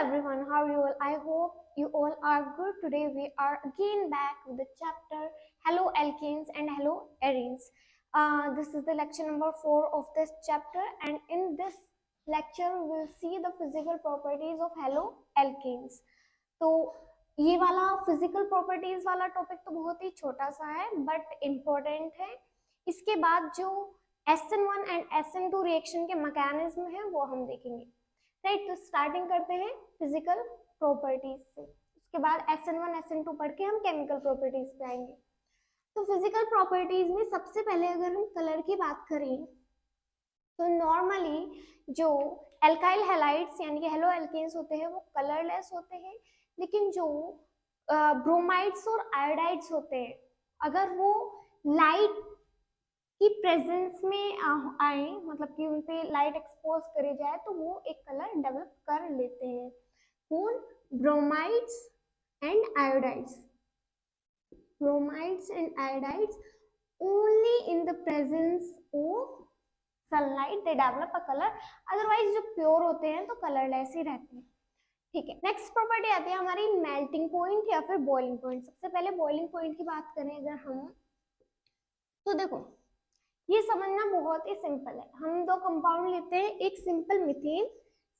everyone, how are you all? I hope you all are good. Today we are again back with the chapter Hello Alkenes and Hello Arenes. This is the lecture number 4 of this chapter, and in this lecture we will see the physical properties of Hello Alkenes. तो ये वाला physical properties वाला topic तो बहुत ही छोटा सा है but important है. इसके बाद जो SN1 एंड SN2 रिएक्शन के मैकेनिज्म है वो हम देखेंगे. राइट, तो स्टार्टिंग करते हैं फिजिकल प्रॉपर्टीज से. उसके बाद SN1 SN2 पढ़ के हम केमिकल प्रॉपर्टीज पे आएंगे. तो फिजिकल प्रॉपर्टीज में सबसे पहले अगर हम कलर की बात करें तो नॉर्मली जो एल्काइल हैलाइड्स यानी कि हेलो एल्केन्स होते हैं वो कलरलेस होते हैं, लेकिन जो ब्रोमाइड्स और आयोडाइड्स होते हैं अगर वो लाइट की प्रेजेंस में आए, मतलब कि उन पे लाइट एक्सपोज करी जाए तो वो एक कलर डेवलप कर लेते हैं. कौन? Bromides and iodides. Bromides and iodides only in the presence of sunlight they develop a colour, otherwise जो प्योर होते हैं तो कलरलेस ही रहते हैं. ठीक है, नेक्स्ट प्रॉपर्टी आती है हमारी मेल्टिंग पॉइंट या फिर बॉइलिंग पॉइंट. सबसे पहले बॉइलिंग पॉइंट की बात करें अगर हम, तो देखो ये समझना बहुत ही सिंपल है. हम दो कंपाउंड लेते हैं, एक सिंपल मीथेन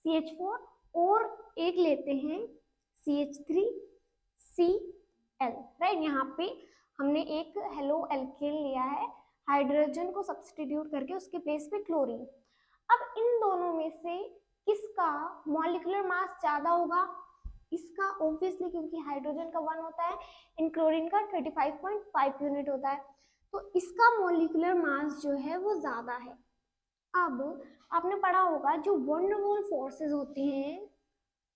CH4 और एक लेते हैं CH3Cl. राइट, यहाँ पे हमने एक हेलो एल्केन लिया है, हाइड्रोजन को सब्स्टिट्यूट करके उसके प्लेस पे क्लोरीन. अब इन दोनों में से किसका मॉलिक्यूलर मास ज्यादा होगा? इसका ऑब्वियसली, क्योंकि हाइड्रोजन का 1 होता है एंड क्लोरीन का 35.5 यूनिट होता है, तो इसका मॉलिक्यूलर मास जो है वो ज्यादा है. अब आपने पढ़ा होगा जो वंडर वॉल फोर्सेस होती हैं,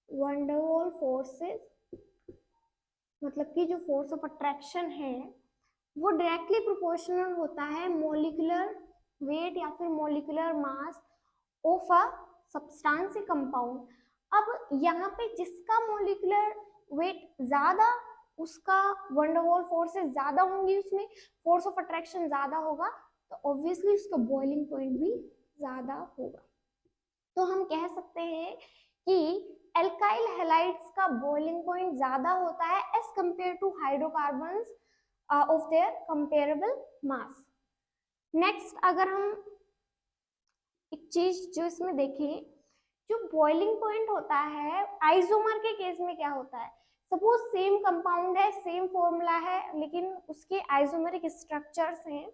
वंडर वॉल फोर्सेस मतलब कि जो फोर्स ऑफ अट्रैक्शन है वो डायरेक्टली प्रोपोर्शनल होता है मॉलिक्यूलर वेट या फिर molecular mass of a substance compound. अब यहाँ पे जिसका मॉलिक्यूलर वेट ज्यादा उसका वंडर वॉल फोर्सेस ज्यादा होंगी, उसमें फोर्स ऑफ अट्रैक्शन ज्यादा होगा, तो ऑब्वियसली उसका बॉइलिंग पॉइंट भी ज्यादा होगा. तो हम कह सकते हैं कि एल्काइल हैलाइड्स का बॉइलिंग पॉइंट ज्यादा होता है as compared to hydrocarbons of their comparable mass. Next अगर हम एक चीज जो इसमें देखें, जो बॉइलिंग पॉइंट होता है आइसोमर के केस में क्या होता है, सपोज सेम कंपाउंड है, सेम फॉर्मूला है, लेकिन उसके आइसोमेरिक स्ट्रक्चर्स हैं,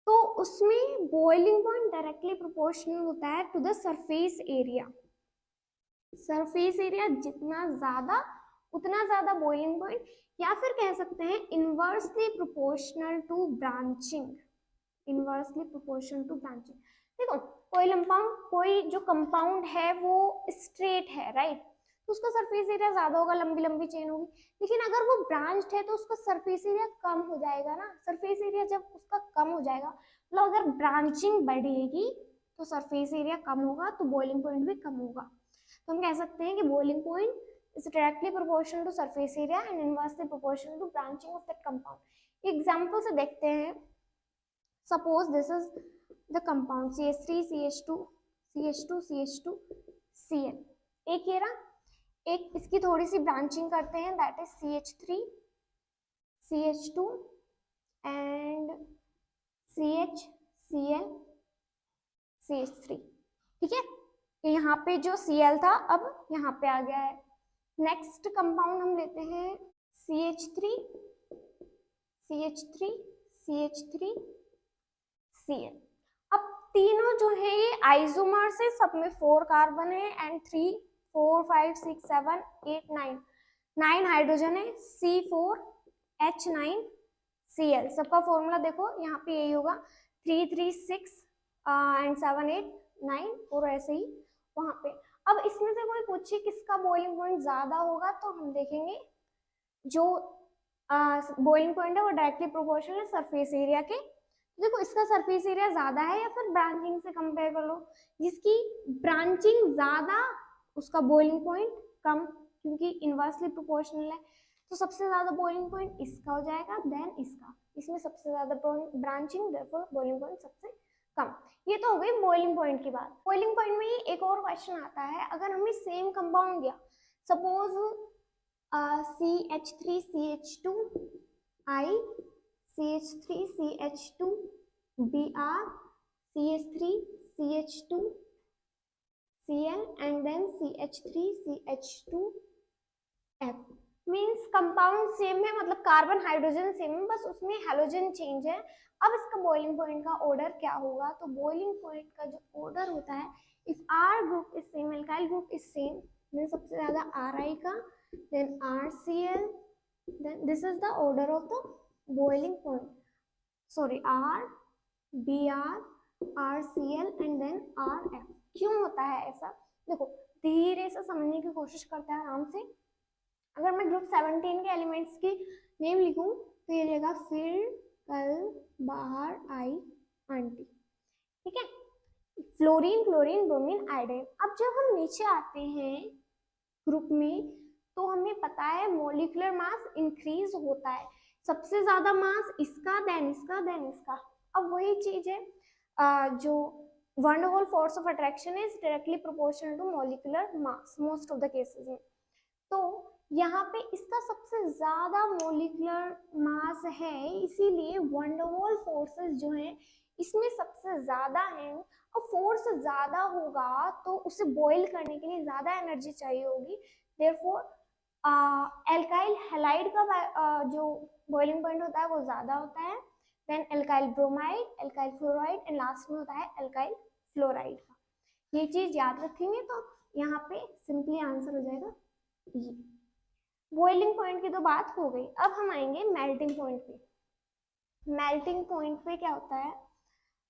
तो उसमें बॉइलिंग पॉइंट डायरेक्टली प्रोपोर्शनल होता है to the surface area. Surface area जितना ज्यादा उतना ज्यादा बॉइलिंग पॉइंट, या फिर कह सकते हैं inversely proportional to branching. Inversely proportional to branching. देखो कोई जो कंपाउंड है वो स्ट्रेट है, राइट, तो उसका सरफेस एरिया ज्यादा होगा, लंबी लंबी चेन होगी, लेकिन अगर वो ब्रांच्ड है तो उसका सरफेस एरिया कम हो जाएगा ना. सरफेस एरिया जब उसका कम हो जाएगा, मतलब अगर ब्रांचिंग बढ़ेगी तो सरफेस एरिया कम होगा तो बॉइलिंग पॉइंट भी कम होगा. तो हम कह सकते हैं कि boiling point is directly proportional to surface area and inversely proportional to branching of that compound. Example से देखते हैं. Suppose this is the compound CH3 CH2 CH2 CH2 Cl. एक ये रहा, एक इसकी थोड़ी सी ब्रांचिंग करते हैं, that is CH3 CH2 and CHCl CH3. ठीक है, तो यहाँ पे जो Cl था अब यहाँ पे आ गया है. नेक्स्ट कंपाउंड हम लेते हैं CH3 CH3 CH3 Cl. अब तीनों जो है ये आइसोमर से, सब में 4 कार्बन है एंड 3 4 5 6 7 8 9 हाइड्रोजन है, C4H9Cl. सबका फॉर्मूला देखो यहाँ पे यही होगा 3 3 6 एंड 7 8 9 और ऐसे ही वहां पे. अब इसमें से कोई पूछे किसका बॉइलिंग पॉइंट ज्यादा होगा, तो हम देखेंगे जो बॉइलिंग पॉइंट है वो डायरेक्टली प्रोपोर्शनल है सरफेस एरिया के. देखो इसका सरफेस एरिया ज्यादा है, या फिर ब्रांचिंग से कंपेयर कर लो, जिसकी ब्रांचिंग ज्यादा उसका बॉइलिंग पॉइंट कम, क्योंकि इनवर्सली प्रोपोर्शनल है. तो सबसे ज्यादा बॉइलिंग पॉइंट इसका हो जाएगा, देन इसका. इसमें सबसे ज्यादा ब्रांचिंग, देयरफॉर बॉइलिंग पॉइंट सबसे कम. ये तो हो गई बॉइलिंग पॉइंट की बात. बॉइलिंग पॉइंट में ही एक और क्वेश्चन आता है, अगर हमें सेम कंपाउंड दिया suppose CH3CH2 I, CH3CH2 Br, CH3CH2 Cl and then CH3CH2 F। Means compound same है, मतलब कार्बन हाइड्रोजन सेम है, बस उसमें हेलोजन चेंज है। अब इसका बॉइलिंग पॉइंट का ऑर्डर क्या होगा, तो बॉइलिंग पॉइंट का जो ऑर्डर होता है, if R group is same, alkyl group is same, then सबसे ज्यादा Ri का, then RCl, then this is the order of the boiling point, sorry R, Br, RCl and then Rf। क्यों होता है ऐसा, देखो धीरे से समझने की कोशिश करते हैं आराम से। अगर मैं ग्रुप 17 के एलिमेंट्स की नेम लिखूं तो ये रहेगा फिर, कल, बाहर, आई, आंटी, ठीक है, फ्लोरीन, क्लोरीन, ब्रोमीन, आयोडीन। अब जब हम नीचे आते हैं ग्रुप में तो हमें पता है मॉलिक्यूलर मास इंक्रीज होता है, सबसे ज्यादा मास इसका, देन इसका, देन इसका। अब वही चीज है जो one whole force of attraction is directly proportional to molecular mass most of the cases में। तो यहाँ पे इसका सबसे ज्यादा मॉलिक्यूलर मास है, इसीलिए वन होल फोर्सेस जो हैं इसमें सबसे ज्यादा है। और फोर्स ज्यादा होगा तो उसे बॉईल करने के लिए ज्यादा एनर्जी चाहिए होगी, देयरफॉर एल्काइल हैलाइड का जो बॉइलिंग पॉइंट होता है वो ज्यादा होता है, then alkyl bromide, alkyl fluoride and last में होता है एल्काइल फ्लोराइड का। ये चीज याद रखेंगे तो यहाँ पे सिंपली आंसर हो जाएगा ये। बॉइलिंग पॉइंट की तो बात हो गई, अब हम आएंगे मेल्टिंग पॉइंट पे। मेल्टिंग पॉइंट पे क्या होता है,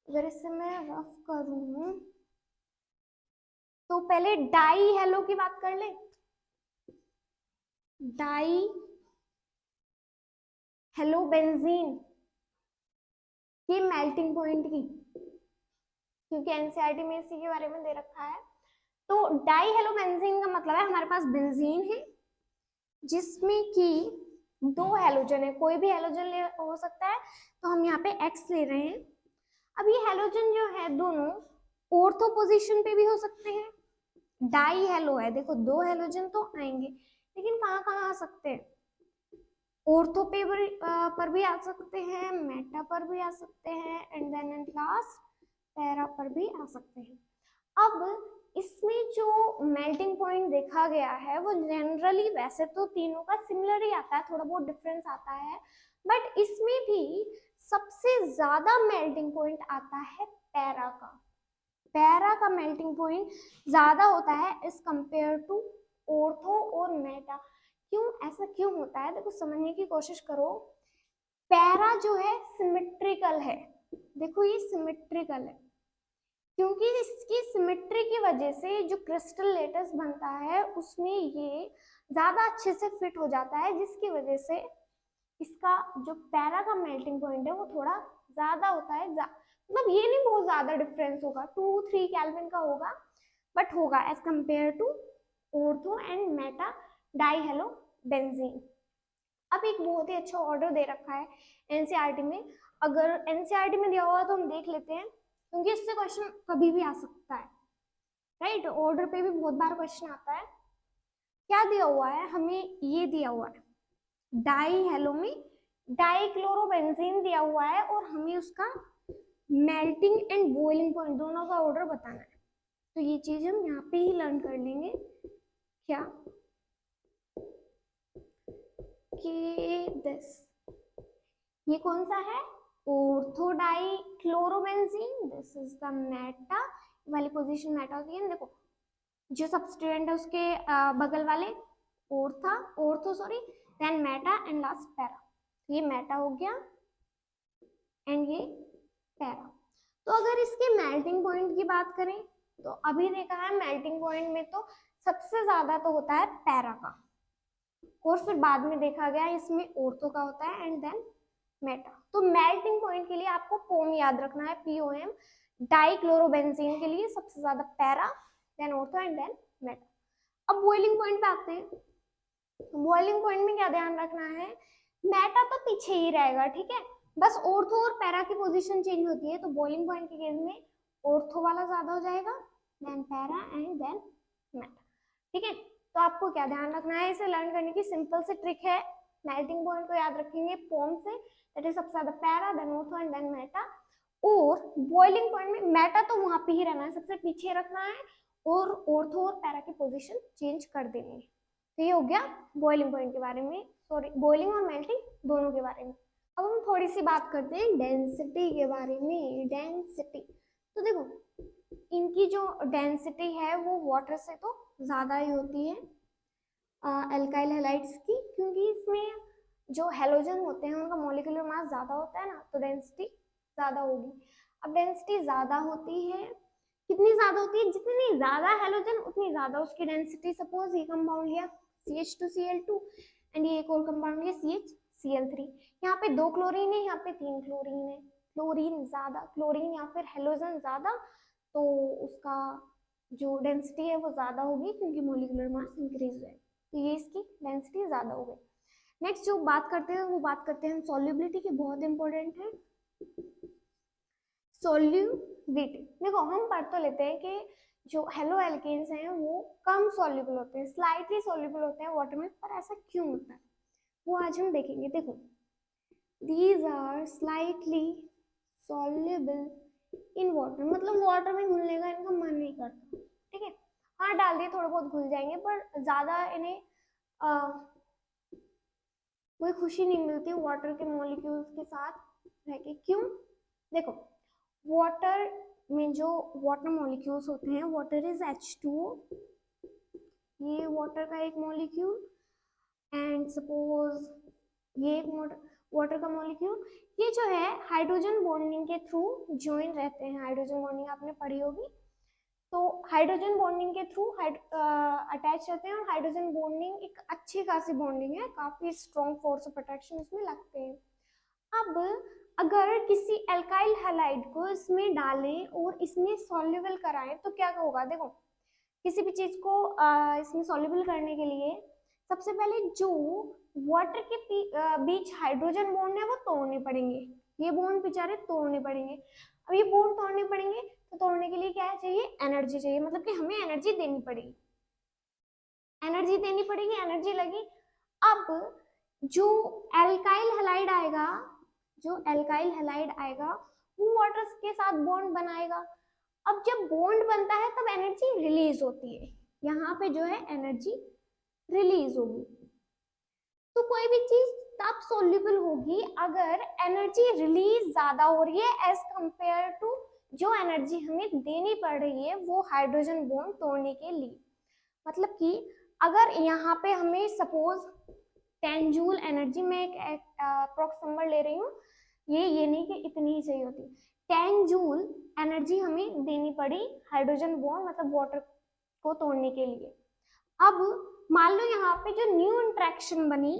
अगर इससे मैं रफ करूं तो पहले डाई हेलो की बात कर ले, डाई हेलो बेंजीन की मेल्टिंग पॉइंट की, क्योंकि एनसीईआरटी में इसी के बारे में दे रखा है। तो डाई हेलो बेंजीन का मतलब है हमारे पास बेंजीन है जिसमें कि दो हेलोजन है, कोई भी हेलोजन हो सकता है, तो हम यहाँ पे X ले रहे हैं। अब ये हेलोजन जो है दोनों ऑर्थो पोजीशन पे भी हो सकते हैं, डाई हेलो है, देखो दो हेलोजन तो आएंगे, लेकिन कहाँ कहाँ आ सकते हैं, ऑर्थो पे पर भी आ सकते हैं, मेटा पर भी आ सकते हैं and then at last para पर भी आ सकते हैं। अब इसमें जो मेल्टिंग पॉइंट देखा गया है वो जनरली वैसे तो तीनों का सिमिलर ही आता है, थोड़ा बहुत डिफरेंस आता है, बट इसमें भी सबसे ज्यादा मेल्टिंग पॉइंट आता है पैरा का। पैरा का मेल्टिंग पॉइंट ज्यादा होता है एज कंपेयर टू ऑर्थो और मेटा। क्यों ऐसा क्यों होता है, देखो समझने की कोशिश करो। पैरा जो है सिमेट्रिकल है, देखो ये सिमेट्रिकल है, क्योंकि इसकी सिमेट्री की वजह से जो क्रिस्टल लेटस बनता है उसमें ये ज्यादा अच्छे से फिट हो जाता है, जिसकी वजह से इसका जो पैरा का मेल्टिंग पॉइंट है वो थोड़ा ज्यादा होता है। मतलब ये नहीं बहुत ज्यादा डिफरेंस होगा, 2-3 केल्विन का होगा, बट होगा as compared to ortho and meta dihalobenzene. अब एक बहुत ही अच्छा ऑर्डर दे रखा है एनसीईआरटी में, अगर एनसीईआरटी में दिया हुआ तो हम देख लेते हैं, क्योंकि इससे क्वेश्चन कभी भी आ सकता है, राइट। ऑर्डर पे भी बहुत बार क्वेश्चन आता है। क्या दिया हुआ है हमें, ये दिया हुआ है डाई हेलो में डाइक्लोरोबेंजीन दिया हुआ है और हमें उसका मेल्टिंग एंड बॉइलिंग पॉइंट दोनों का ऑर्डर बताना है। तो ये चीज हम यहाँ पे ही लर्न कर लेंगे, क्या कि दिस, ये कौन सा है, ortho dichlorobenzene, this is the meta वाली पोजीशन मेटा होती है। देखो जो सब्सटीट्यूएंट है उसके बगल वाले ortho sorry, then meta and last para. ये मेटा हो गया एंड ये पैरा। तो अगर इसके मेल्टिंग पॉइंट की बात करें तो अभी देखा है मेल्टिंग पॉइंट में तो सबसे ज्यादा तो होता है पैरा का, और फिर बाद में देखा गया इसमें ऑर्थो का होता है एंड देन मेटा। तो मेल्टिंग पॉइंट के लिए आपको पोम याद रखना है, POM, डाइक्लोरोबेंजीन के लिए सबसे ज्यादा para, then ortho and then meta. अब बॉइलिंग पॉइंट पे आते हैं। बॉइलिंग पॉइंट में क्या ध्यान रखना है, मेटा तो पीछे ही रहेगा, ठीक है, बस ऑर्थो और पैरा की पोजीशन चेंज होती है। तो बॉइलिंग पॉइंट के केस में ऑर्थो वाला ज्यादा हो जाएगा, then para and then meta, ठीक है। तो आपको क्या ध्यान रखना है, इसे लर्न करने की सिंपल सी ट्रिक है, मेल्टिंग पॉइंट को याद रखेंगे पॉम से, दैट इज सबसे ज्यादा para, then ortho and then meta. और बॉइलिंग पॉइंट में मेटा तो वहां पे ही रहना है, सबसे पीछे रखना है, और ऑर्थो और पैरा की पोजीशन चेंज कर देनी है। तो ये हो गया बॉइलिंग पॉइंट के बारे में, सॉरी बॉइलिंग और मेल्टिंग दोनों के बारे में। अब हम थोड़ी सी बात करते हैं डेंसिटी के बारे में। डेंसिटी तो देखो, इनकी जो डेंसिटी है वो वाटर से तो ज्यादा ही होती है एल्काइल हैलाइड्स की, क्योंकि इसमें जो हेलोजन होते हैं उनका मॉलिक्यूलर मास ज्यादा होता है ना, तो डेंसिटी ज्यादा होगी। अब डेंसिटी ज्यादा होती है, कितनी ज्यादा होती है, जितनी ज्यादा हेलोजन उतनी ज्यादा उसकी डेंसिटी। सपोज ये कंपाउंड लिया CH2Cl2 एंड ये एक और कंपाउंड लिया CHCl3, यहाँ पे 2 क्लोरीन है, यहाँ पे 3 क्लोरीन है। क्लोरीन ज्यादा, क्लोरीन या फिर हेलोजन ज्यादा, तो उसका जो डेंसिटी है वो ज्यादा होगी, क्योंकि मॉलिक्यूलर मास इंक्रीज है, तो ये इसकी डेंसिटी ज्यादा हो गई। नेक्स्ट जो बात करते हैं वो बात करते हैं सॉल्युबिलिटी की, बहुत इंपॉर्टेंट है सॉल्युबिलिटी। देखो हम पढ़ तो लेते हैं कि जो हेलो एल्केन्स हैं वो कम सॉल्युबल होते हैं, स्लाइटली सॉल्युबल होते हैं वाटर में, पर ऐसा क्यों होता है वो आज हम देखेंगे। देखो these are slightly soluble in water, मतलब वाटर में घुलने का इनका मन नहीं करता, ठीक है, हाँ डाल दिए थोड़े बहुत घुल जाएंगे, पर ज्यादा इन्हें कोई खुशी नहीं मिलती वाटर के मॉलिक्यूल्स के साथ रह के। क्यों? देखो वाटर में जो वाटर मॉलिक्यूल्स होते हैं, वाटर इज H2O, ये वाटर का एक मॉलिक्यूल, एंड सपोज ये एक वाटर का मॉलिक्यूल, ये जो है हाइड्रोजन बॉन्डिंग के थ्रू ज्वाइन रहते हैं। हाइड्रोजन बॉन्डिंग आपने पढ़ी होगी, तो हाइड्रोजन बॉन्डिंग के थ्रू अटैच रहते हैं, और हाइड्रोजन बॉन्डिंग एक अच्छी खासी बॉन्डिंग है, काफी स्ट्रॉन्ग फोर्स ऑफ अट्रैक्शन इसमें लगते हैं। अब अगर किसी एल्काइल हैलाइड को इसमें डालें और इसमें सॉल्युबल कराएं तो क्या होगा। देखो किसी भी चीज को इसमें सॉल्युबल करने के लिए सबसे पहले जो वाटर के बीच हाइड्रोजन बॉन्ड है वो तोड़ने पड़ेंगे, ये बॉन्ड बेचारे तोड़ने पड़ेंगे। अब ये बॉन्ड तोड़ने पड़ेंगे, तो तोड़ने के लिए क्या चाहिए, एनर्जी चाहिए, मतलब कि हमें एनर्जी देनी पड़ेगी, एनर्जी देनी पड़ेगी, एनर्जी लगी। अब जो एल्काइल हैलाइड आएगा, जो एल्काइल हैलाइड आएगा वो वाटर के साथ बॉन्ड बनाएगा। अब जब बॉन्ड बनता है तब एनर्जी रिलीज होती है, यहाँ पे जो है एनर्जी रिलीज होगी। तो कोई भी चीज तब सॉल्युबल होगी अगर एनर्जी रिलीज ज्यादा हो रही है एज कंपेयर टू जो एनर्जी हमें देनी पड़ रही है वो हाइड्रोजन बॉन्ड तोड़ने के लिए। मतलब कि अगर यहाँ पे हमें सपोज 10 जूल एनर्जी, मैं एक अप्रोक्स नंबर ले रही हूँ, ये नहीं कि इतनी ही चाहिए होती, 10 जूल एनर्जी हमें देनी पड़ी हाइड्रोजन बॉन्ड मतलब वाटर को तोड़ने के लिए। अब मान लो यहाँ पे जो न्यू इंटरेक्शन बनी,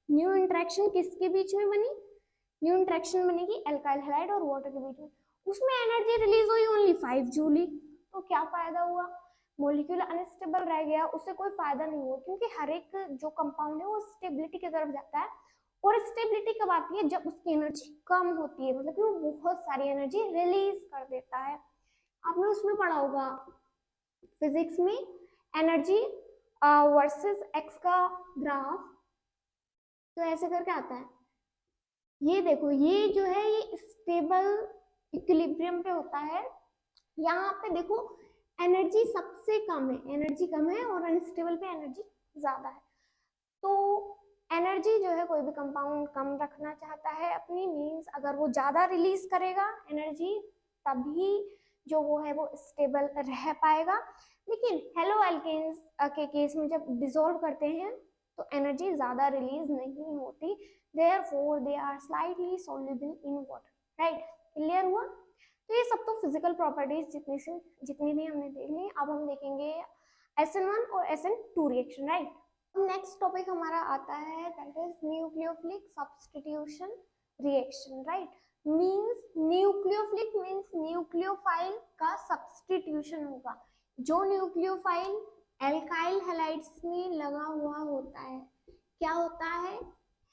न्यू इंटरेक्शन किसके बीच में बनी, न्यू इंटरेक्शन बनेगी एल्काइल हैलाइड और वाटर के बीच में, उसमें एनर्जी रिलीज हुई ओनली 5 जूल ही, तो क्या फायदा हुआ, मॉलिक्यूल अनस्टेबल रह गया, उससे कोई फायदा नहीं हुआ, क्योंकि हर एक जो कंपाउंड है वो स्टेबिलिटी की तरफ जाता है, और स्टेबिलिटी कब आती है, जब उसकी एनर्जी कम होती है, मतलब कि वो बहुत सारी एनर्जी रिलीज कर देता है। आपने उसमें पढ़ा होगा फिजिक्स में एनर्जी वर्सेस एक्स का ग्राफ, तो ऐसे करके आता है, ये देखो ये जो है ये स्टेबल इक्विलिब्रियम पे होता है, यहाँ पे देखो एनर्जी सबसे कम है, एनर्जी कम है, और अनस्टेबल पे एनर्जी ज्यादा है। तो एनर्जी जो है कोई भी कंपाउंड कम रखना चाहता है अपनी, मींस अगर वो ज्यादा रिलीज करेगा एनर्जी तभी जो वो है वो स्टेबल रह पाएगा। लेकिन हेलो एल्केन्स के केस में जब डिसॉल्व करते हैं तो एनर्जी ज्यादा रिलीज नहीं होती, therefore they are slightly soluble in water. Right, clear हुआ। तो ये सब तो फिजिकल प्रॉपर्टीज जितनी भी हमने देख ली। अब हम देखेंगे SN1 और SN2 reaction. Right, next topic हमारा आता है that is nucleophilic substitution reaction. Right, means nucleophilic means nucleophile का सब्स्टिट्यूशन होगा। जो न्यूक्लियोफाइल एल्काइल हैलाइड्स में लगा हुआ होता है, क्या होता है,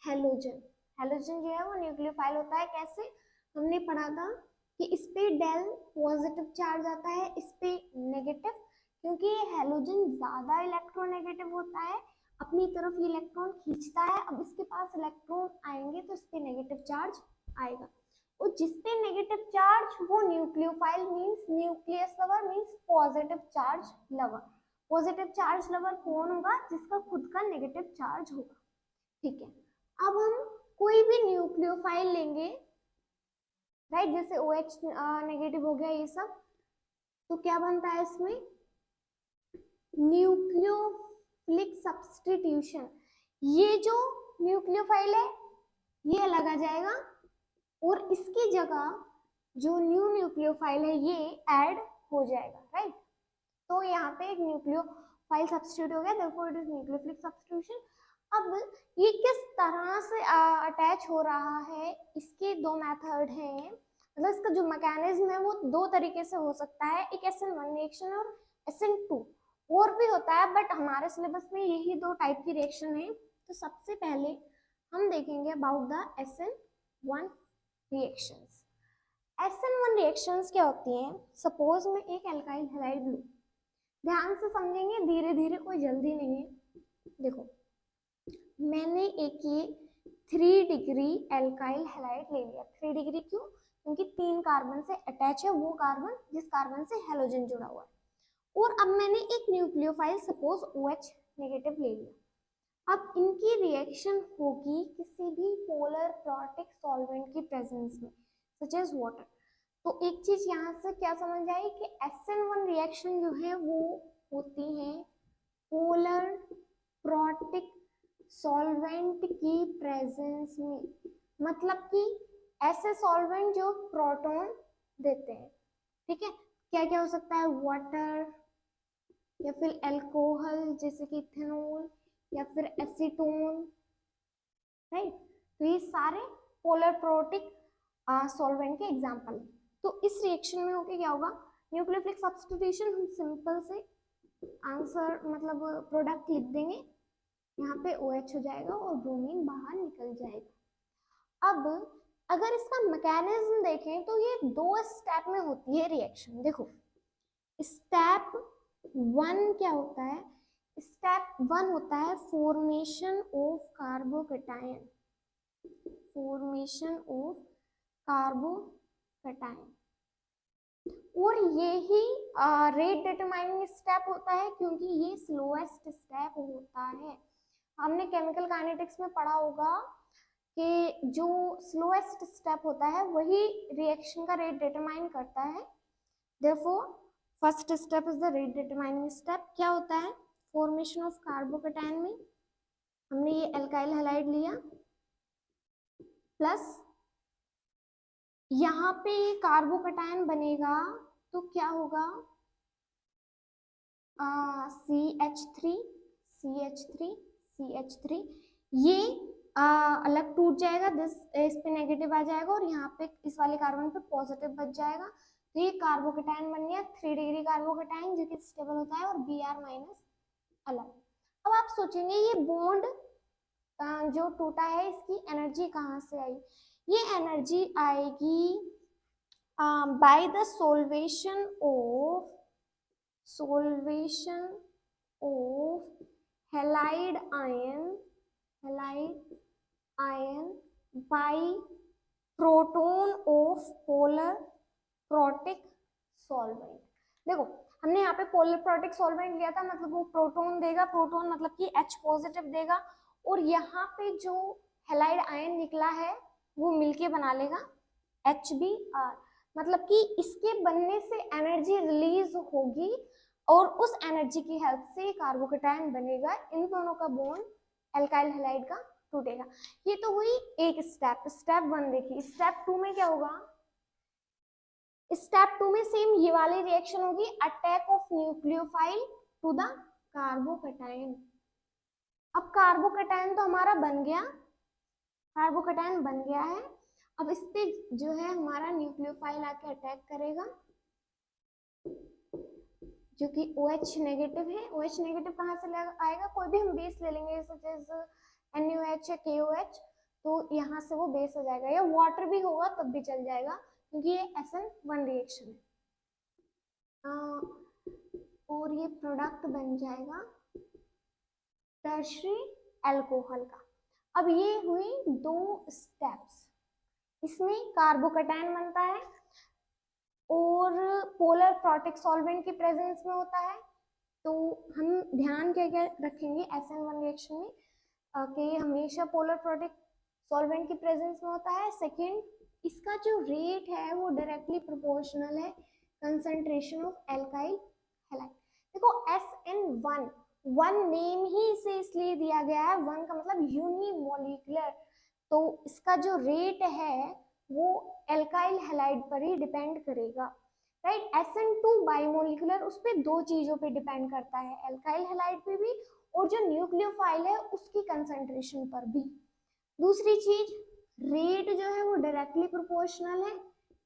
हेलोजन। हेलोजन जो है वो न्यूक्लियोफाइल होता है। कैसे, हमने पढ़ा था कि इस पे डेल पॉजिटिव चार्ज आता है, इस पे नेगेटिव क्योंकि ये हैलोजन ज्यादा इलेक्ट्रोनेगेटिव होता है, अपनी तरफ ये इलेक्ट्रॉन खींचता है। अब इसके पास इलेक्ट्रॉन आएंगे तो इस पे नेगेटिव चार्ज आएगा, और जिस पे नेगेटिव चार्ज वो nucleophile means nucleus lover means positive charge lover. Positive charge lover कौन होगा? जिसका खुद का नेगेटिव चार्ज होगा। ठीक है, अब हम कोई भी न्यूक्लियोफाइल लेंगे, राइट, जैसे OH नेगेटिव हो गया ये सब, तो क्या बनता है इसमें? Nucleophilic substitution. ये जो न्यूक्लियोफाइल है ये अलग आ जाएगा, और इसकी जगह जो न्यू न्यूक्लियोफाइल है ये ऐड हो जाएगा, राइट। तो यहाँ पे एक न्यूक्लियोफाइल सब्स्टिट्यूट हो गया, therefore it is nucleophilic substitution. अब ये किस तरह से अटैच हो रहा है, इसके दो मेथड हैं, मतलब इसका जो मैकेनिज्म है वो दो तरीके से हो सकता है, एक SN1 रिएक्शन और SN2, और भी होता है बट हमारे सिलेबस में यही दो टाइप की रिएक्शन है। तो सबसे पहले हम देखेंगे about the SN1 reactions. SN1 reactions क्या होती हैं? सपोज मैं एक एल्काइल हैलाइड लूं, ध्यान से समझेंगे, धीरे धीरे, कोई जल्दी नहीं है। देखो, मैंने एक ये 3 डिग्री एल्काइल हैलाइड ले लिया। 3 डिग्री क्यों? क्योंकि 3 कार्बन से अटैच है वो कार्बन जिस कार्बन से हैलोजन जुड़ा हुआ है। और अब मैंने एक न्यूक्लियोफाइल सपोज OH नेगेटिव ले लिया। अब इनकी रिएक्शन होगी किसी भी पोलर प्रोटिक सॉल्वेंट की प्रेजेंस में, सच एज वाटर। तो एक चीज यहाँ से क्या समझ आई कि SN1 रिएक्शन जो है वो होती है पोलर प्रोटिक सॉल्वेंट की प्रेजेंस में, मतलब कि ऐसे सॉल्वेंट जो प्रोटॉन देते हैं। ठीक है, क्या क्या हो सकता है? वाटर, या फिर अल्कोहल जैसे कि इथेनॉल, या फिर एसीटोन, राइट। तो ये सारे पोलर प्रोटिक सॉल्वेंट के एग्जांपल हैं। तो इस रिएक्शन में होके क्या होगा? न्यूक्लियोफिलिक सब्स्टिट्यूशन, हम सिंपल से आंसर मतलब प्रोडक्ट लिख देंगे, यहाँ पे OH हो जाएगा और ब्रोमीन बाहर निकल जाएगा। अब अगर इसका मैकेनिज्म देखें तो ये 2 स्टेप में होती है रिएक्शन। देखो, स्टेप 1 क्या होता है? स्टेप 1 होता है formation of carbocation, formation of carbocation, और ये ही रेट डिटरमाइनिंग स्टेप होता है, क्योंकि ये स्लोएस्ट स्टेप होता है। हमने केमिकल काइनेटिक्स में पढ़ा होगा कि जो स्लोएस्ट स्टेप होता है वही रिएक्शन का रेट डिटरमाइन करता है। Therefore first step is the rate determining step. क्या होता है? फॉर्मेशन ऑफ कार्बोकैटायन में हमने ये एल्काइल हैलाइड लिया, प्लस यहाँ पे ये कार्बोकैटायन बनेगा तो क्या होगा? CH3 CH3 CH3, ये अलग टूट जाएगा, इस पे नेगेटिव आ जाएगा और यहाँ पे इस वाले कार्बन पे पॉजिटिव बच जाएगा। तो ये कार्बोकैटायन बन गया 3 डिग्री कार्बोकैटायन, जो कि स्टेबल होता है, और Br- अलग। अब आप सोचेंगे ये बॉन्ड जो टूटा है इसकी एनर्जी कहाँ से आई? ये एनर्जी आएगी by the solution of halide ion bye proton of polar protic solvent. देखो, हमने यहाँ पे पोलर प्रोटिक सॉल्वेंट लिया था, मतलब वो प्रोटोन देगा, प्रोटोन मतलब कि H पॉजिटिव देगा, और यहाँ पे जो हैलाइड आयन निकला है वो मिलके बना लेगा HBr, मतलब कि इसके बनने से एनर्जी रिलीज होगी और उस एनर्जी की हेल्प से कार्बोकैटायन बनेगा। इन दोनों का बॉन्ड एल्काइल हैलाइड का टूटेगा। ये तो हुई एक स्टेप, स्टेप 1 देखिए। स्टेप 2 में क्या होगा? स्टेप 2 में सेम ये वाली रिएक्शन होगी, attack of nucleophile to the carbocation. अब कार्बोकैटायन तो हमारा बन गया, कार्बोकैटायन बन गया है। अब इस पे जो है हमारा न्यूक्लियोफाइल आके अटैक करेगा, जो कि OH नेगेटिव है। OH नेगेटिव कहाँ से आएगा? कोई भी हम बेस ले लेंगे, जैसे NaOH या KOH, तो यहाँ से वो बेस हो जाएगा, या वाटर भी होगा तब भी चल जाएगा, क्योंकि ये SN1 रिएक्शन है। और ये प्रोडक्ट बन जाएगा टर्शरी अल्कोहल का। अब ये हुई 2 स्टेप्स। इसमें कार्बोकैटायन बनता है और पोलर प्रोटिक सॉल्वेंट की प्रेजेंस में होता है। तो हम ध्यान क्या क्या रखेंगे SN1 रिएक्शन में कि हमेशा पोलर प्रोटिक सॉल्वेंट की प्रेजेंस में होता है। सेकेंड, इसका जो रेट है वो डायरेक्टली प्रोपोर्शनल है कंसंट्रेशन ऑफ एल्काइल हैलाइड। देखो SN1 वन नेम ही इसे इसलिए दिया गया है, वन का मतलब यूनिमोलिकुलर, तो इसका जो रेट है वो एल्काइल हैलाइड पर ही डिपेंड करेगा, राइट। SN2 बाइमोलिकुलर, उस पर 2 चीजों पे डिपेंड करता है, एल्काइल हैलाइड पे भी और जो न्यूक्लियोफाइल है उसकी कंसंट्रेशन पर भी। दूसरी चीज, रेट जो है वो डायरेक्टली प्रोपोर्शनल है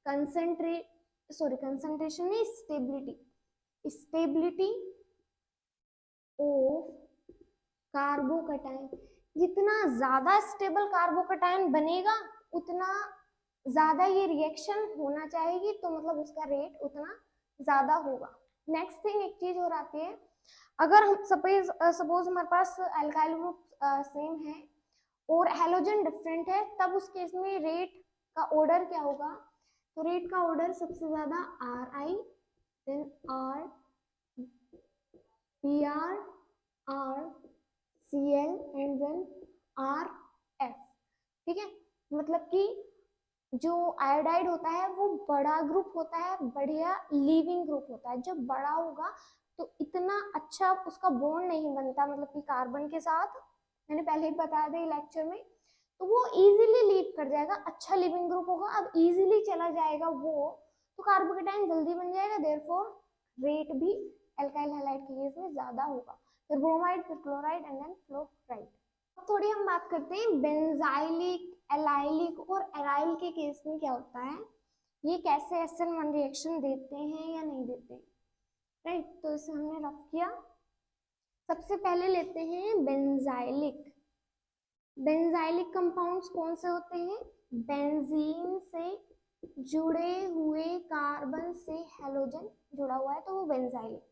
कंसंट्रेशन नहीं, स्टेबिलिटी ऑफ कार्बोकैटायन। जितना ज्यादा स्टेबल कार्बोकैटायन बनेगा उतना ज्यादा ये रिएक्शन होना चाहेगी, तो मतलब उसका रेट उतना ज्यादा होगा। नेक्स्ट थिंग, एक चीज और आती है, अगर हम सपोज हमारे पास एल्काइल ग्रुप सेम है और हैलोजन डिफरेंट है, तब उस केस में रेट का ऑर्डर क्या होगा? तो रेट का ऑर्डर सबसे ज्यादा RI, then R, PR, R, Cl and then RF। ठीक है, मतलब कि जो आयोडाइड होता है वो बड़ा ग्रुप होता है, बढ़िया लीविंग ग्रुप होता है। जब बड़ा होगा तो इतना अच्छा उसका बॉन्ड नहीं बनता, मतलब कि कार्बन के साथ, मैंने पहले ही बताया था लेक्चर में, तो वो इजीली लीव कर जाएगा, अच्छा लिविंग ग्रुप होगा। अब इजीली चला जाएगा वो, तो कार्बोकैटायन जल्दी बन जाएगा, देयरफॉर रेट भी एल्काइल हैलाइड के केस में ज्यादा होगा। फिर ब्रोमाइड, फिर क्लोराइड एंड देन फ्लोराइड। अब थोड़ी हम बात करते हैं बेंजाइलिक, एलाइलिक और एराइल के केस में क्या होता है, ये कैसे SN1 रिएक्शन देते हैं या नहीं देते, राइट। तो इसे हमने रफ किया। सबसे पहले लेते हैं बेंजाइलिक। बेंजाइलिक कंपाउंड्स कौन से होते हैं? बेंजीन से जुड़े हुए कार्बन से हैलोजन जुड़ा हुआ है तो वो बेंजाइलिक।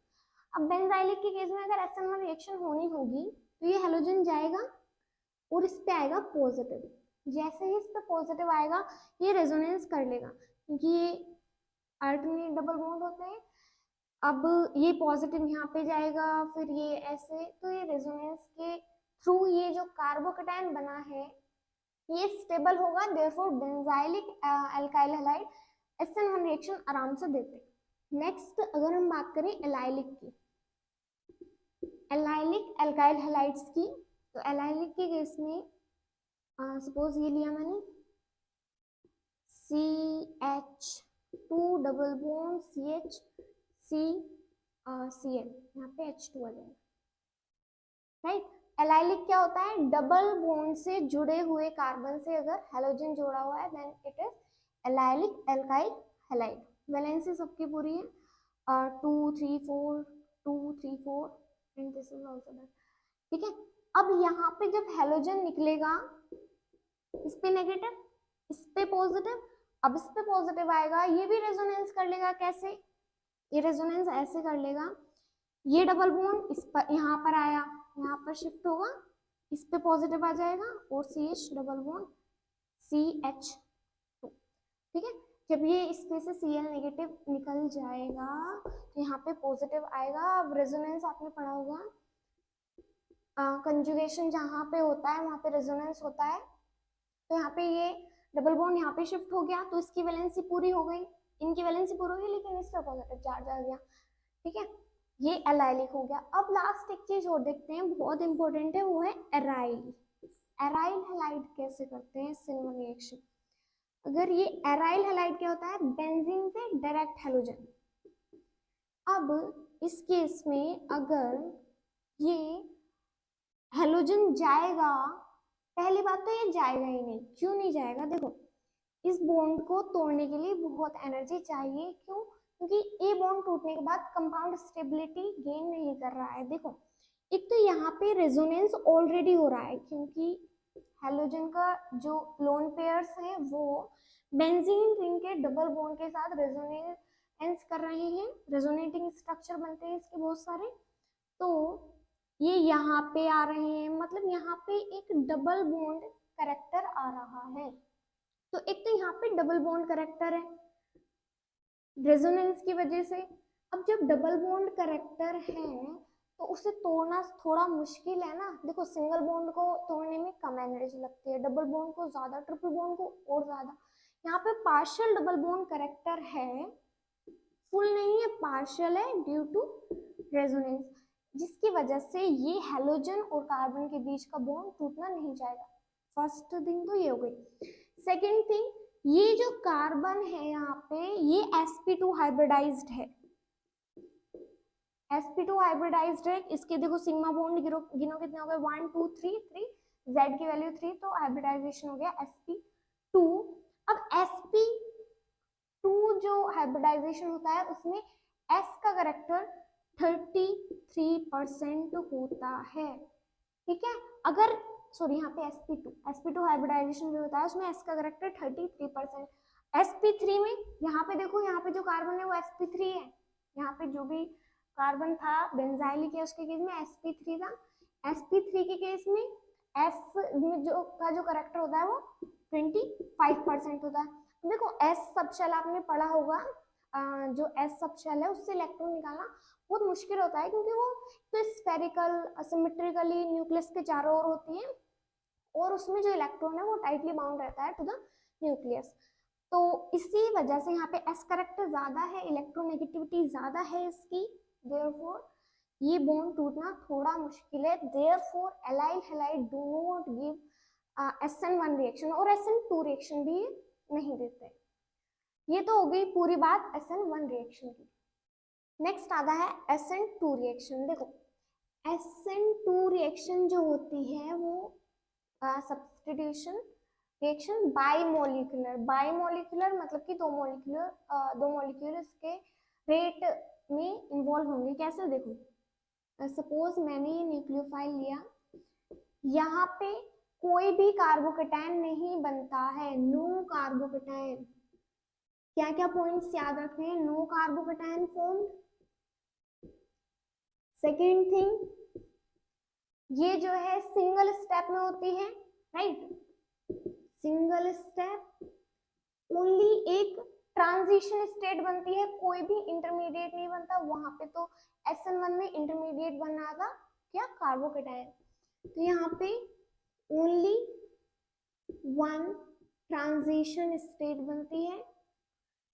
अब बेंजाइलिक के केस में अगर SN1 रिएक्शन होनी होगी तो ये हैलोजन जाएगा और इस पे आएगा पॉजिटिव। जैसे ही इस पे पॉजिटिव आएगा ये रेजोनेंस कर लेगा, क्योंकि ये अल्टरनेट डबल बॉन्ड होते हैं। अब ये पॉजिटिव यहाँ पे जाएगा, फिर ये ऐसे, तो ये रेजोनेंस के थ्रू ये जो कार्बोकैटायन बना है ये स्टेबल होगा, therefore benzylic alkyl halide SN1 reaction आराम से देते हैं। नेक्स्ट अगर हम बात करें एलाइलिक की, एलाइलिक एल्काइल हैलाइड्स की, तो एलाइलिक के केस में सपोज ये लिया मैंने CH2 double bond CH Cl, यहाँ पे H2 आ जाएगा, राइट। एलाइलिक क्या होता है? डबल बॉन्ड से जुड़े हुए कार्बन से अगर हैलोजन जोड़ा हुआ है then it is allylic alkyl halide. Valency सबकी पूरी है 2 3 4 2 3 4 and this is also that, ठीक है। अब यहाँ पे जब हैलोजन निकलेगा, इस पे नेगेटिव, इस पे पॉजिटिव, अब इस पे पॉजिटिव आएगा, ये भी रेजोनेंस कर लेगा। कैसे? ये रेजोनेंस ऐसे कर लेगा, ये डबल बॉन्ड इस पर यहाँ पर आया, यहाँ पर शिफ्ट होगा, इस पे पॉजिटिव आ जाएगा और CH डबल बॉन्ड CH2, ठीक है। जब ये इस पे से Cl नेगेटिव निकल जाएगा तो यहाँ पे पॉजिटिव आएगा। अब रेजोनेंस आपने पढ़ा होगा, कंजुगेशन जहाँ पे होता है वहाँ पे रेजोनेंस होता है, तो यहाँ पे ये डबल बॉन्ड यहाँ पे शिफ्ट हो गया तो इसकी वैलेंसी पूरी हो गई, इनकी वैलेंसी पूरी हो गई, लेकिन इस पे पॉजिटिव चार्ज आ गया, ठीक है। ये एलाइलिक हो गया। अब लास्ट एक चीज और देखते हैं, बहुत इंपॉर्टेंट है, वो है एराइल। एराइल हैलाइड कैसे करते हैं SN1 रिएक्शन? अगर ये एराइल हैलाइड क्या होता है? बेंजीन से डायरेक्ट हैलोजन। अब इस केस में अगर ये हैलोजन जाएगा, पहली बात तो ये जाएगा ही नहीं। क्यों नहीं जाएगा? देखो, इस बॉन्ड को तोड़ने के लिए बहुत एनर्जी चाहिए। क्यों? क्योंकि ए बॉन्ड टूटने के बाद कंपाउंड स्टेबिलिटी गेन नहीं कर रहा है। देखो, एक तो यहाँ पे रेजोनेंस ऑलरेडी हो रहा है, क्योंकि हैलोजन का जो लोन पेयर्स है वो बेंजीन रिंग के डबल बॉन्ड के साथ रेजोनेंस एंस कर रहे हैं, रेजोनेटिंग स्ट्रक्चर बनते हैं इसके बहुत सारे, तो ये यहाँ पे आ रहे हैं, मतलब यहाँ पे एक डबल बॉन्ड कैरेक्टर आ रहा है। तो एक तो यहाँ पे डबल बॉन्ड कैरेक्टर है रेजोनेंस की वजह से। अब जब डबल बॉन्ड कैरेक्टर है तो उसे तोड़ना थोड़ा मुश्किल है ना। देखो सिंगल बॉन्ड को तोड़ने में कम एनर्जी लगती है, डबल बॉन्ड को ज्यादा, ट्रिपल बॉन्ड को और ज्यादा। यहाँ पे पार्शियल डबल बॉन्ड कैरेक्टर है, फुल नहीं है, पार्शियल है ड्यू टू रेजोनेंस, जिसकी वजह से ये हेलोजन और कार्बन के बीच का बॉन्ड टूटना नहीं जाएगा। फर्स्ट थिंग तो ये हो गई। सेकेंड थिंग, ये जो कार्बन है यहाँ पे ये sp2 हाइब्रिडाइज्ड है, sp2 हाइब्रिडाइज्ड है। इसके देखो सिग्मा बॉन्ड गिनो कितने हो गए, 1 2 3 3, z की वैल्यू 3, तो हाइब्रिडाइजेशन हो गया sp2। अब sp2 जो हाइब्रिडाइजेशन होता है उसमें s का करेक्टर 33% होता है, ठीक है। अगर सॉरी यहाँ पे sp2 हाइब्रिडाइजेशन जो होता है उसमें s का करेक्टर 33%। sp3 में यहाँ पे देखो, यहाँ पे जो कार्बन है वो sp3 है, यहाँ पे जो भी कार्बन था बेंजाइलिक है उसके केस में sp3 था। sp3 के केस में s में जो का जो करेक्टर होता है वो 25% होता है। देखो s सब शेल आपने पढ़ा होगा, जो s सब शेल है उससे इलेक्ट्रॉन निकालना बहुत मुश्किल होता है, क्योंकि वो तो स्फेरिकल सिमेट्रिकली न्यूक्लियस के चारों ओर होती है और उसमें जो इलेक्ट्रॉन है वो टाइटली बाउंड रहता है टू द न्यूक्लियस। तो इसी वजह से यहाँ पे s करेक्टर ज्यादा है, इलेक्ट्रोनेगेटिविटी ज्यादा है इसकी, देयरफॉर ये बॉन्ड टूटना थोड़ा मुश्किल है। Therefore allyl halide do not give SN1 reaction और SN2 रिएक्शन भी नहीं देते। ये तो हो गई पूरी बात SN1 रिएक्शन की। नेक्स्ट आता है SN2 रिएक्शन। देखो SN2 रिएक्शन जो होती है वो सब्स्टिट्यूशन रिएक्शन बाइमोलिकुलर मतलब कि दो मॉलिक्यूल इसके रेट में इन्वॉल्व होंगे। कैसे, देखो सपोज मैंने ये न्यूक्लियोफाइल लिया, यहाँ पे कोई भी कार्बोकेटायन नहीं बनता है, नो कार्बोकेटायन। क्या क्या पॉइंट्स याद रखने हैं, no carbocation form. Second thing, ये जो है सिंगल स्टेप में होती है, राइट, सिंगल स्टेप, ओनली एक ट्रांजिशन स्टेट बनती है, कोई भी इंटरमीडिएट नहीं बनता। वहां पे तो SN1 में इंटरमीडिएट बना था क्या, कार्बोकेटायन, तो यहाँ पे ओनली वन ट्रांजिशन स्टेट बनती है।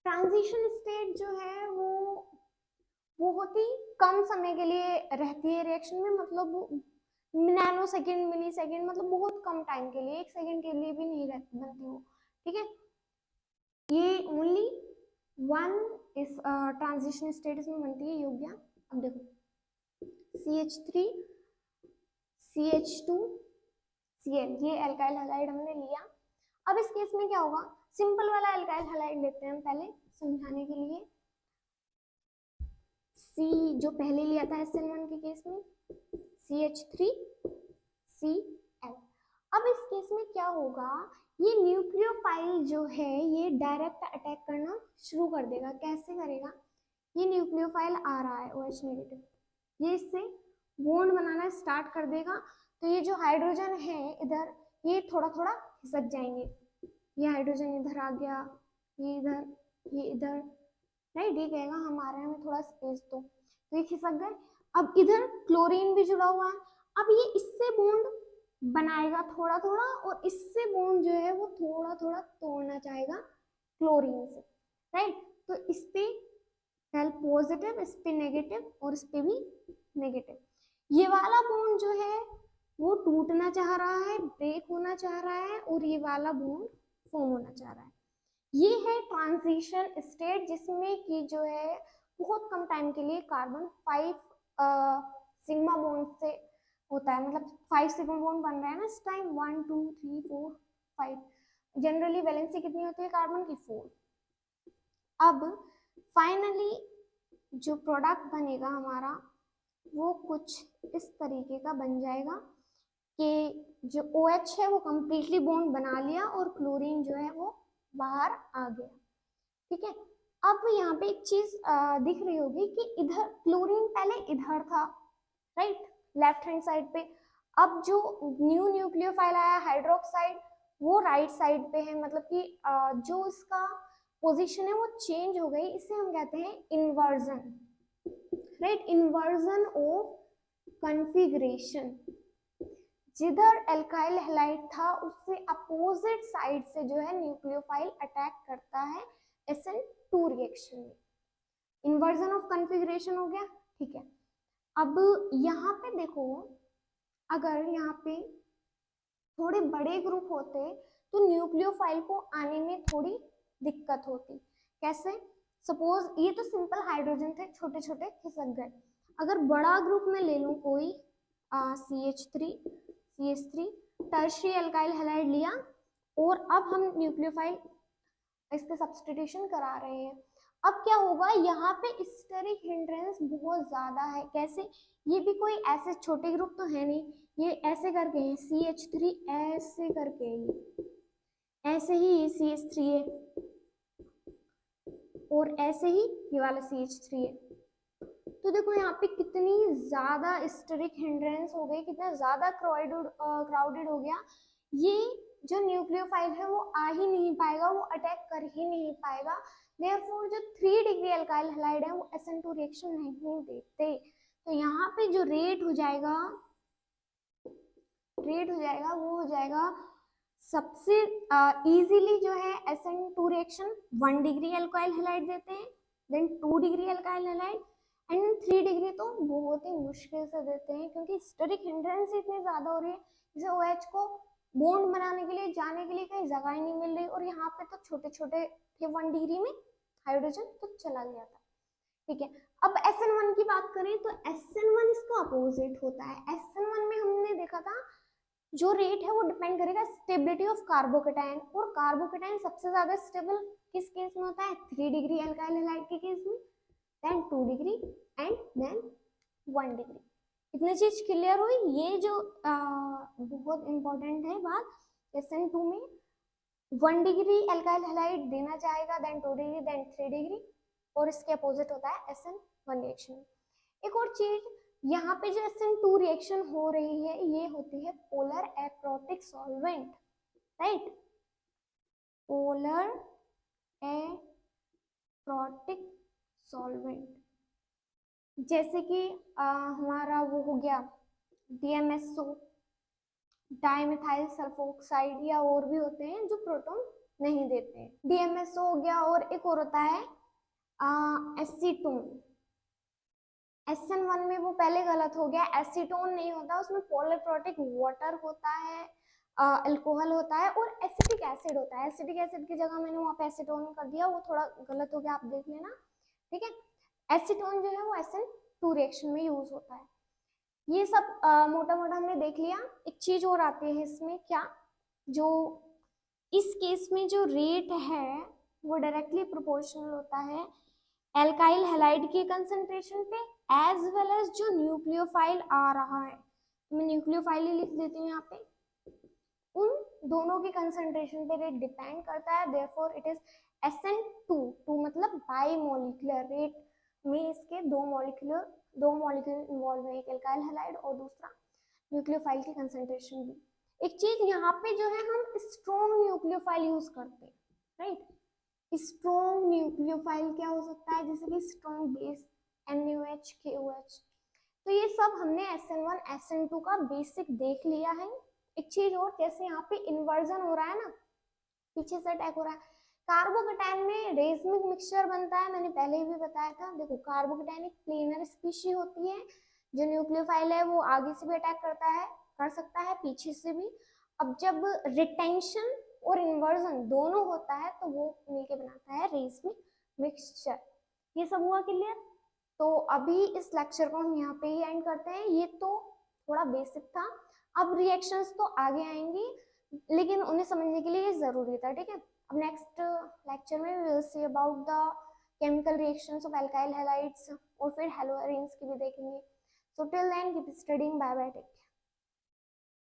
ट्रांजिशन स्टेट जो है वो होती कम समय के लिए रहती है रिएक्शन में, मतलब नैनो सेकेंड, मिली सेकेंड, मतलब बहुत कम टाइम के लिए, 1 सेकेंड के लिए भी नहीं बनती वो, ठीक है। ये ओनली वन इस ट्रांजिशन स्टेट में बनती है, योग्य। अब देखो CH3 CH2 Cl, ये एल्काइल हैलाइड हमने लिया। अब इस केस में क्या होगा, सिंपल वाला एल्काइल हैलाइड लेते हैं हम पहले समझाने के लिए। C जो पहले लिया था SN1 के केस में, CH3 Cl। अब इस केस में क्या होगा, ये न्यूक्लियोफाइल जो है ये डायरेक्ट अटैक करना शुरू कर देगा। कैसे करेगा, ये न्यूक्लियोफाइल आ रहा है OH नेगेटिव, ये इससे बॉन्ड बनाना स्टार्ट कर देगा। तो ये जो हाइड्रोजन है इधर, ये थोड़ा थोड़ा खिसक जाएंगे, ये हाइड्रोजन इधर आ गया, ये इधर, ये इधर, राइट, ये कहेगा हमारे हमें थोड़ा स्पेस दो, तो ये खिसक गए। अब इधर क्लोरीन भी जुड़ा हुआ है, अब ये इससे बॉन्ड बनाएगा थोड़ा थोड़ा, और इससे बॉन्ड जो है वो थोड़ा थोड़ा तोड़ना चाहेगा क्लोरीन से, राइट। तो इस पे पहले पॉजिटिव, इस पे नेगेटिव और इस पे भी नेगेटिव, ये वाला बॉन्ड जो है वो टूटना चाह रहा है, ब्रेक होना चाह रहा है, और ये वाला बॉन्ड फॉर्म होना चाह रहा है। ये है ट्रांजिशन स्टेट, जिसमें कि जो है बहुत कम टाइम के लिए कार्बन 5 सिग्मा बॉन्ड से होता है, मतलब 5 सिग्मा बॉन्ड बन रहा है ना इस टाइम, 1 2 3 4 5। जनरली वैलेंसी कितनी होती है कार्बन की, 4। अब फाइनली जो प्रोडक्ट बनेगा हमारा वो कुछ इस तरीके का बन जाएगा कि जो OH है वो कंप्लीटली बॉन्ड बना लिया और क्लोरीन जो है वो बाहर आ गया, ठीक है। अब यहाँ पे एक चीज दिख रही होगी कि इधर क्लोरीन पहले इधर था, राइट, लेफ्ट हैंड साइड पे। अब जो न्यू न्यूक्लियोफाइल आया हाइड्रोक्साइड, वो राइट साइड पे है, मतलब कि जो इसका पोजीशन है वो चेंज हो गई। इसे हम कहते हैं inversion, right, inversion of configuration. जिधर एल्काइल हैलाइड था उससे अपोजिट साइड से जो है न्यूक्लियोफाइल अटैक करता है SN2 रिएक्शन में। इन्वर्जन ऑफ कॉन्फ़िगरेशन हो गया, ठीक है। अब यहाँ पे देखो, अगर यहाँ पे थोड़े बड़े ग्रुप होते तो न्यूक्लियोफाइल को आने में थोड़ी दिक्कत होती। कैसे? सपोज ये तो सिंपल हाइड्रोजन थे, छोटे छोटे खिसक गए। अगर बड़ा ग्रुप में ले लूं कोई CH3 CH3 tertiary alkyl halide लिया, और अब हम न्यूक्लियोफाइल इसके सब्स्टिट्यूशन करा रहे हैं। अब क्या होगा, यहाँ पे स्टेरिक हिंड्रेंस बहुत ज्यादा है। कैसे? ये भी कोई ऐसे छोटे ग्रुप तो है नहीं, ये ऐसे करके है CH3 ऐसे करके, ऐसे ही ये CH3 है, और ऐसे ही ये वाला CH3 है। तो देखो यहाँ पे कितनी ज्यादा स्टेरिक हिंड्रेंस हो गई, कितना ज्यादा क्राउडेड हो गया। ये जो न्यूक्लियोफाइल है वो आ ही नहीं पाएगा, वो अटैक कर ही नहीं पाएगा। देयरफॉर जो 3 डिग्री एल्काइल हैलाइड है वो SN2 रिएक्शन नहीं देते। तो यहाँ पे जो रेट हो जाएगा वो हो जाएगा सबसे इजीली जो है SN2 reaction 1 degree alkyl halide देते हैं, then 2 degree alkyl halide, and 3 degree तो बहुत ही मुश्किल से देते हैं, क्योंकि स्टेरिक हिंड्रेंस इतनी ज्यादा हो रही है। जैसे OH को बॉन्ड बनाने के लिए जाने के लिए कहीं जगह ही नहीं मिल रही, और यहाँ पे तो छोटे छोटे थे 1 डिग्री में हाइड्रोजन, तो चला गया था, ठीक है। अब SN1 की बात करें तो SN1 इसका अपोजिट होता है। SN1 में हमने देखा था जो रेट है वो डिपेंड करेगा स्टेबिलिटी ऑफ कार्बोकेटाइन, और कार्बोकेटाइन सबसे ज्यादा स्टेबल किस केस में होता है? 3 डिग्री एल्काइल हैलाइड के केस में, then 2 degree and then 1 degree. इतनी चीज क्लियर हुई। ये जो बहुत इंपॉर्टेंट है बात, SN2 में 1 डिग्री एल्काइल हैलाइड देना चाहेगा, देन 2 डिग्री, देन 3 डिग्री, और इसके अपोजिट होता है SN1 रिएक्शन। एक और चीज, यहाँ पे जो SN2 रिएक्शन हो रही है ये होती है polar aprotic solvent, right, polar aprotic solvent. जैसे कि हमारा वो हो गया DMSO, डाइमिथाइल सल्फोक्साइड, या और भी होते हैं जो प्रोटॉन नहीं देते हैं। DMSO हो गया, और एक और होता है एसीटोन। SN1 में वो पहले गलत हो गया, एसीटोन नहीं होता, उसमें पोलरप्रोटिक वाटर होता है, अल्कोहल होता है, और एसिटिक एसिड होता है। एसिटिक एसिड की जगह मैंने वहाँ पे एसीटोन कर दिया, वो थोड़ा गलत हो गया, आप देख लेना, ठीक है। एसीटोन जो है वो SN2 रिएक्शन में यूज होता है। ये सब मोटा मोटा हमने देख लिया। एक चीज और आती है इसमें, क्या, जो इस केस में जो रेट है वो डायरेक्टली प्रोपोर्शनल होता है एल्काइल हैलाइड के कंसंट्रेशन पे, एज वेल एज जो न्यूक्लियोफाइल आ रहा है। मैं न्यूक्लियोफाइल ही लिख देती हूँ यहाँ पे, उन दोनों की कंसंट्रेशन पे रेट डिपेंड करता है। देयरफॉर इट इज SN2 मतलब बाई मॉलिक्यूलर रेट में इसके दो मॉलिक्यूल इन्वॉल्व है, एक एल्काइल हैलाइड और दूसरा न्यूक्लियोफाइल की कंसंट्रेशन भी। एक चीज यहाँ पे जो है हम स्ट्रॉन्ग न्यूक्लियोफाइल यूज करते हैं, राइट। स्ट्रॉन्ग न्यूक्लियोफाइल क्या हो सकता है? जैसे कि स्ट्रॉन्ग बेस NaOH KOH। तो ये सब हमने SN1 SN2 का बेसिक देख लिया है। एक चीज और, जैसे यहाँ पे इन्वर्जन हो रहा है ना, पीछे से अटैक हो रहा है, कार्बोकेटाइन में रेजमिक मिक्सचर बनता है, मैंने पहले भी बताया था। देखो कार्बोकेटाइन एक प्लेनर स्पीशी होती है, जो न्यूक्लियोफाइल है वो आगे से भी अटैक कर सकता है, पीछे से भी। अब जब रिटेंशन और इन्वर्जन दोनों होता है तो वो मिलके बनाता है रेजमिक मिक्सचर। ये सब हुआ क्लियर? तो अभी इस लेक्चर को हम यहाँ पे ही एंड करते हैं। ये तो थोड़ा बेसिक था, अब रिएक्शंस तो आगे आएंगी, लेकिन उन्हें समझने के लिए ये जरूरी था, ठीक है। अब नेक्स्ट लेक्चर में we will see about the chemical reactions of alkyl halides, और फिर हैलोअरेन्स की भी देखेंगे। So till then keep studying, bye bye, take care.